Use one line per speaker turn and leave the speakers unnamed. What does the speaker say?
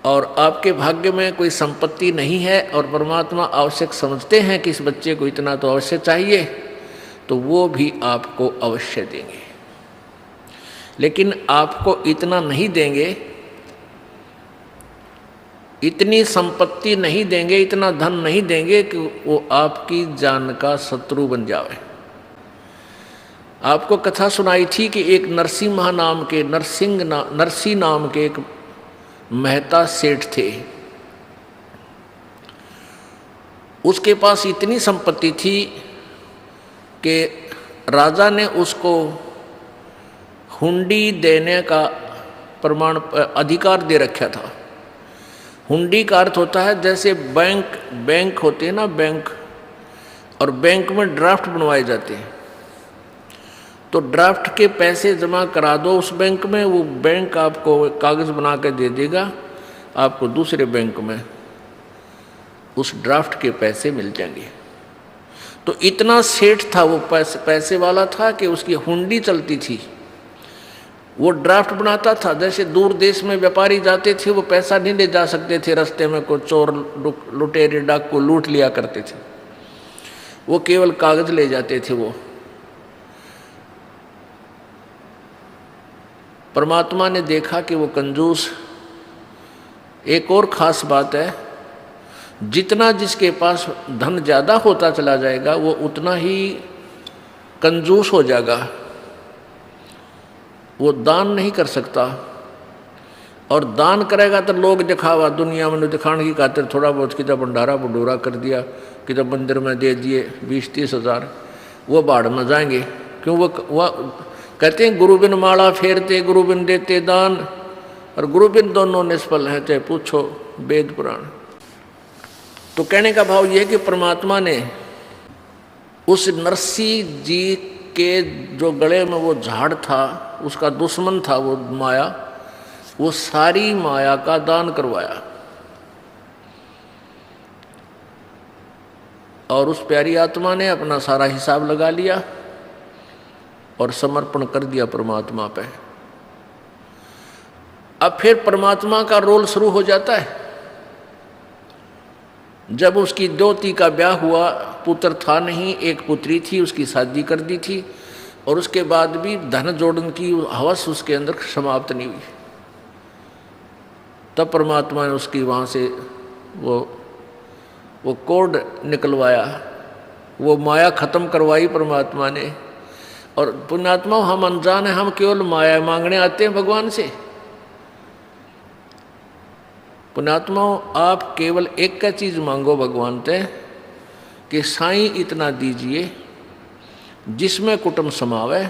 और आपके भाग्य में कोई संपत्ति नहीं है और परमात्मा आवश्यक समझते हैं कि इस बच्चे को इतना तो अवश्य चाहिए, तो वो भी आपको अवश्य देंगे। लेकिन आपको इतना नहीं देंगे, इतनी संपत्ति नहीं देंगे, इतना धन नहीं देंगे कि वो आपकी जान का शत्रु बन जाए। आपको कथा सुनाई थी कि एक नरसी नाम के एक मेहता सेठ थे। उसके पास इतनी संपत्ति थी कि राजा ने उसको हुंडी देने का अधिकार दे रखा था। हुंडी का अर्थ होता है जैसे बैंक होते हैं ना, बैंक, और बैंक में ड्राफ्ट बनवाए जाते हैं, तो ड्राफ्ट के पैसे जमा करा दो उस बैंक में, वो बैंक आपको कागज़ बना के दे देगा, आपको दूसरे बैंक में उस ड्राफ्ट के पैसे मिल जाएंगे। तो इतना सेठ था वो, पैसे वाला था कि उसकी हुंडी चलती थी। वो ड्राफ्ट बनाता था, जैसे दूर देश में व्यापारी जाते थे वो पैसा नहीं ले जा सकते थे, रास्ते में कोई चोर लुटेरे डाकू लूट लिया करते थे, वो केवल कागज़ ले जाते थे। वो परमात्मा ने देखा कि वो कंजूस। एक और ख़ास बात है, जितना जिसके पास धन ज़्यादा होता चला जाएगा वो उतना ही कंजूस हो जाएगा, वो दान नहीं कर सकता। और दान करेगा तो लोग दिखावा, दुनिया में दिखाने की खातिर थोड़ा बहुत किधर भंडारा भंडूरा कर दिया, किधर मंदिर में दे दिए 20-30 हज़ार, वो बाढ़ में जाएंगे। क्यों? वो कहते हैं गुरु बिन माला फेरते गुरु बिन देते दान, और गुरु बिन दोनों निष्फल हैं, चाहे पूछो वेद पुराण। तो कहने का भाव यह है कि परमात्मा ने उस नरसी जी के जो गले में वो झाड़ था, उसका दुश्मन था वो माया, वो सारी माया का दान करवाया और उस प्यारी आत्मा ने अपना सारा हिसाब लगा लिया और समर्पण कर दिया परमात्मा पे। अब फिर परमात्मा का रोल शुरू हो जाता है। जब उसकी द्योती का ब्याह हुआ, पुत्र था नहीं, एक पुत्री थी, उसकी शादी कर दी थी, और उसके बाद भी धन जोड़ने की हवस उसके अंदर समाप्त नहीं हुई। तब परमात्मा ने उसकी वहाँ से वो कोड निकलवाया, वो माया खत्म करवाई परमात्मा ने। और पुण्यात्मा, हम अनजान हैं, हम केवल माया मांगने आते हैं भगवान से। पुण्यात्मा, आप केवल एक का चीज़ मांगो भगवान से कि साईं इतना दीजिए जिसमें कुटुंब समावे,